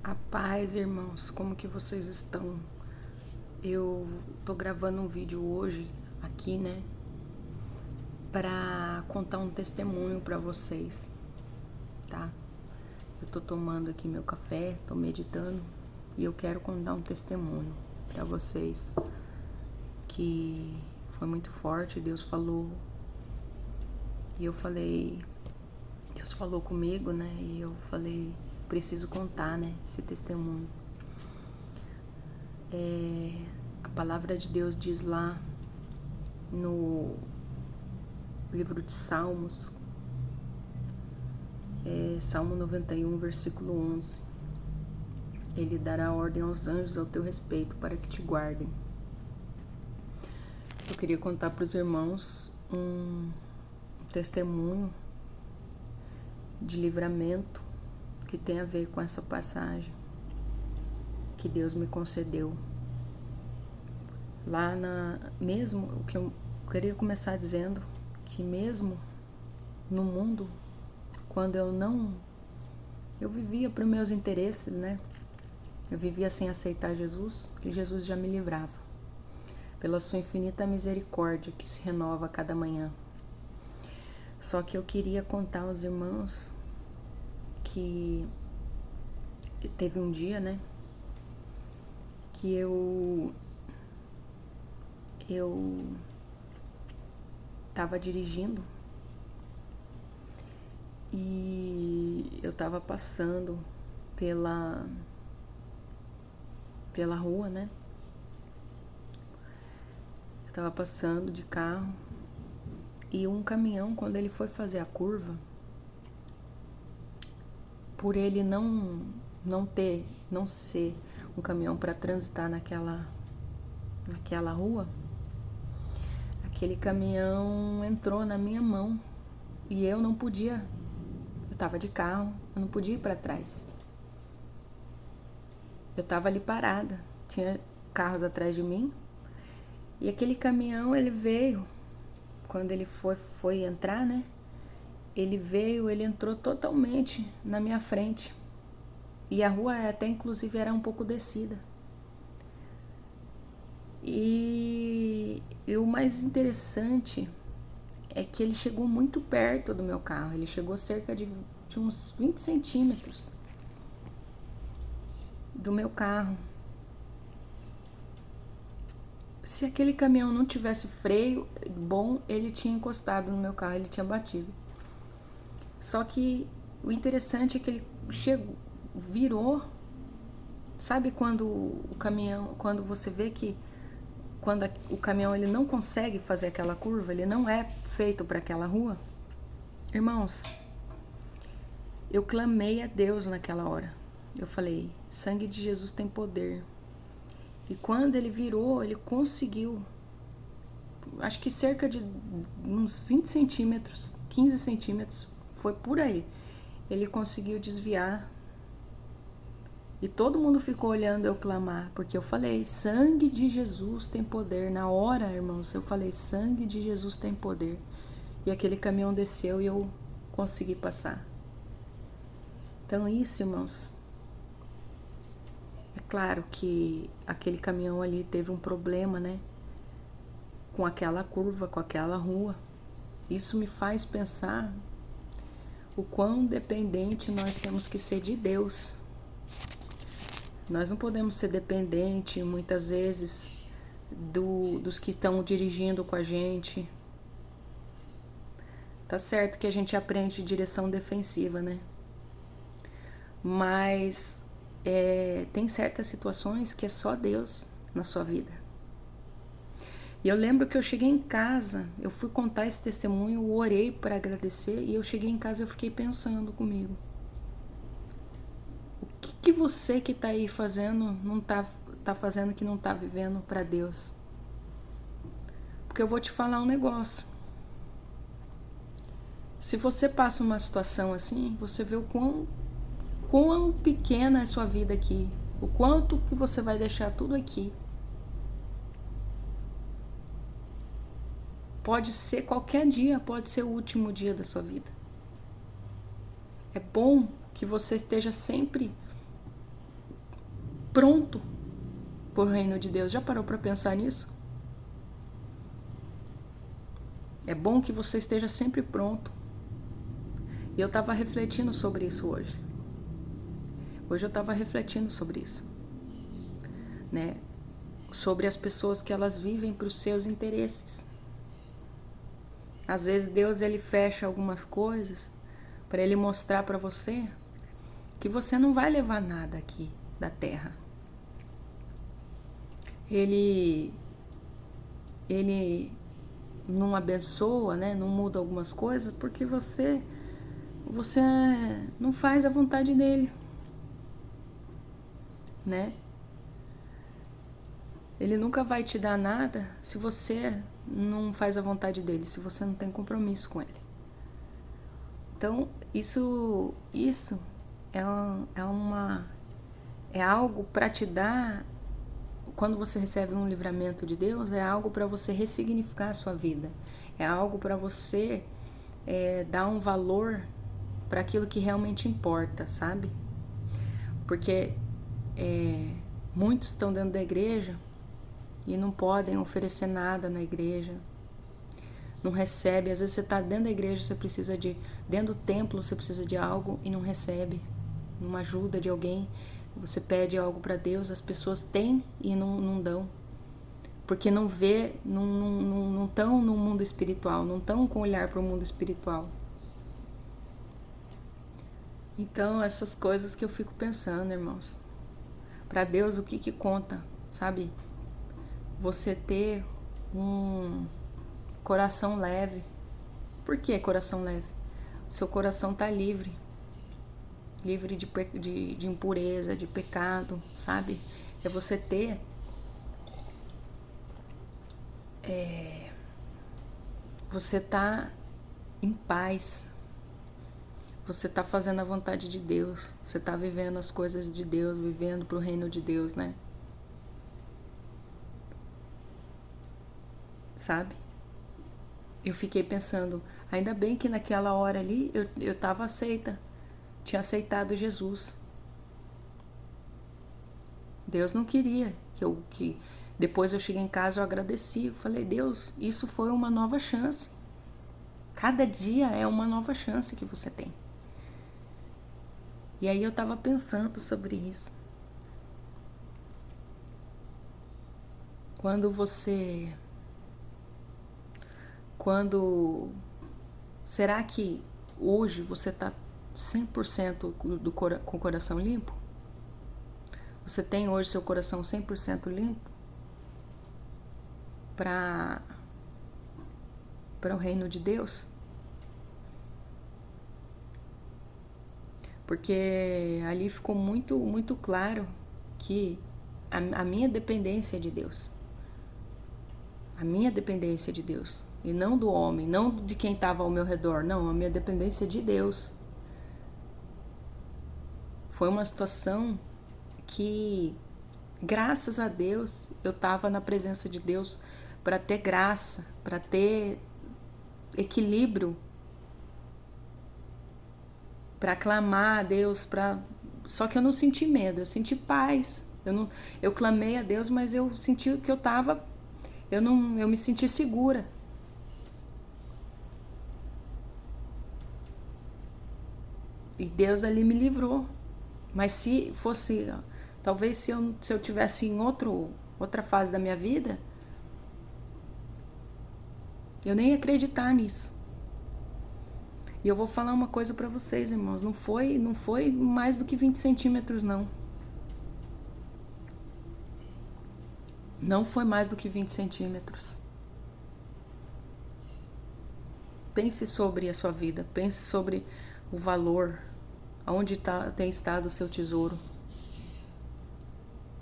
A paz, irmãos, como que vocês estão? Eu tô gravando um vídeo hoje aqui, né, para contar um testemunho para vocês, tá? Eu tô tomando aqui meu café, tô meditando e eu quero contar um testemunho para vocês que foi muito forte. Deus falou e eu falei, Deus falou comigo, né? E eu falei, preciso contar, né, esse testemunho. A palavra de Deus diz lá no livro de Salmos, Salmo 91, versículo 11. Ele dará ordem aos anjos ao teu respeito para que te guardem. Eu queria contar para os irmãos um testemunho de livramento que tem a ver com essa passagem que Deus me concedeu. Mesmo o que eu queria começar dizendo, que mesmo no mundo, quando eu vivia para os meus interesses, né? Eu vivia sem aceitar Jesus e Jesus já me livrava. Pela sua infinita misericórdia que se renova a cada manhã. Só que eu queria contar aos irmãos que teve um dia, né? Que eu estava dirigindo e eu estava passando pela rua, né? Eu estava passando de carro e um caminhão, quando ele foi fazer a curva, por ele não ser um caminhão para transitar naquela rua, aquele caminhão entrou na minha mão e eu não podia. Eu estava de carro, eu não podia ir para trás. Eu estava ali parada, tinha carros atrás de mim e aquele caminhão, ele veio, quando ele foi entrar, né? Ele entrou totalmente na minha frente. E a rua até inclusive era um pouco descida. E o mais interessante é que ele chegou muito perto do meu carro. Ele chegou cerca de uns 20 centímetros do meu carro. Se aquele caminhão não tivesse freio bom, ele tinha encostado no meu carro, ele tinha batido. Só que o interessante é que ele virou. Sabe quando o caminhão, quando você vê que quando o caminhão ele não consegue fazer aquela curva, ele não é feito para aquela rua? Irmãos, eu clamei a Deus naquela hora. Eu falei, sangue de Jesus tem poder. E quando ele virou, ele conseguiu, acho que cerca de uns 20 centímetros, 15 centímetros, foi por aí. Ele conseguiu desviar. E todo mundo ficou olhando eu clamar, porque eu falei, sangue de Jesus tem poder. Na hora, irmãos, eu falei, sangue de Jesus tem poder. E aquele caminhão desceu e eu consegui passar. Então isso, irmãos, é claro que aquele caminhão ali teve um problema, né? Com aquela curva, com aquela rua. Isso me faz pensar o quão dependente nós temos que ser de Deus. Nós não podemos ser dependentes, muitas vezes, dos que estão dirigindo com a gente. Tá certo que a gente aprende direção defensiva, né? Mas tem certas situações que é só Deus na sua vida. E eu lembro que eu cheguei em casa, eu fui contar esse testemunho, eu orei para agradecer e eu cheguei em casa e eu fiquei pensando comigo. O que você que tá aí fazendo não tá fazendo que não tá vivendo para Deus? Porque eu vou te falar um negócio. Se você passa uma situação assim, você vê o quão pequena é a sua vida aqui, o quanto que você vai deixar tudo aqui. Pode ser qualquer dia, pode ser o último dia da sua vida. É bom que você esteja sempre pronto para o reino de Deus. Já parou para pensar nisso? É bom que você esteja sempre pronto. E eu estava refletindo sobre isso hoje. Hoje eu estava refletindo sobre isso, né? Sobre as pessoas que elas vivem para os seus interesses. Às vezes Deus ele fecha algumas coisas para ele mostrar para você que você não vai levar nada aqui da terra. Ele não abençoa, né? Não muda algumas coisas porque você não faz a vontade dele, né? Ele nunca vai te dar nada se você não faz a vontade dele, se você não tem compromisso com ele. Então, isso é algo para te dar, quando você recebe um livramento de Deus, é algo para você ressignificar a sua vida. É algo para você dar um valor para aquilo que realmente importa, sabe? Porque muitos estão dentro da igreja e não podem oferecer nada na igreja, não recebe. Às vezes você está dentro da igreja, você precisa dentro do templo você precisa de algo e não recebe, uma ajuda de alguém, você pede algo para Deus, as pessoas têm e não dão, porque não estão no mundo espiritual, não estão com olhar para o mundo espiritual. Então essas coisas que eu fico pensando, irmãos, para Deus o que conta, sabe? Você ter um coração leve. Por que coração leve? O seu coração está livre de impureza, de pecado, sabe? É você ter você tá em paz, você tá fazendo a vontade de Deus, você tá vivendo as coisas de Deus, vivendo pro reino de Deus, né? Sabe? Eu fiquei pensando, ainda bem que naquela hora ali eu tava aceita, tinha aceitado Jesus. Deus não queria que depois eu cheguei em casa, eu agradeci, eu falei, Deus, isso foi uma nova chance. Cada dia é uma nova chance que você tem. E aí eu tava pensando sobre isso. Será que hoje você tá 100% com o coração limpo? Você tem hoje seu coração 100% limpo para o reino de Deus? Porque ali ficou muito, muito claro que a minha dependência é de Deus. A minha dependência é de Deus. E não do homem, não de quem estava ao meu redor. Não, a minha dependência é de Deus. Foi uma situação que, graças a Deus, eu estava na presença de Deus para ter graça, para ter equilíbrio, para clamar a Deus, só que eu não senti medo, eu senti paz. Eu clamei a Deus, mas eu senti que eu me senti segura. E Deus ali me livrou. Mas se fosse, talvez se eu tivesse em outra fase da minha vida, eu nem ia acreditar nisso. E eu vou falar uma coisa para vocês, irmãos, não foi mais do que 20 centímetros, não. Não foi mais do que 20 centímetros. Pense sobre a sua vida, pense sobre o valor, aonde tem estado o seu tesouro.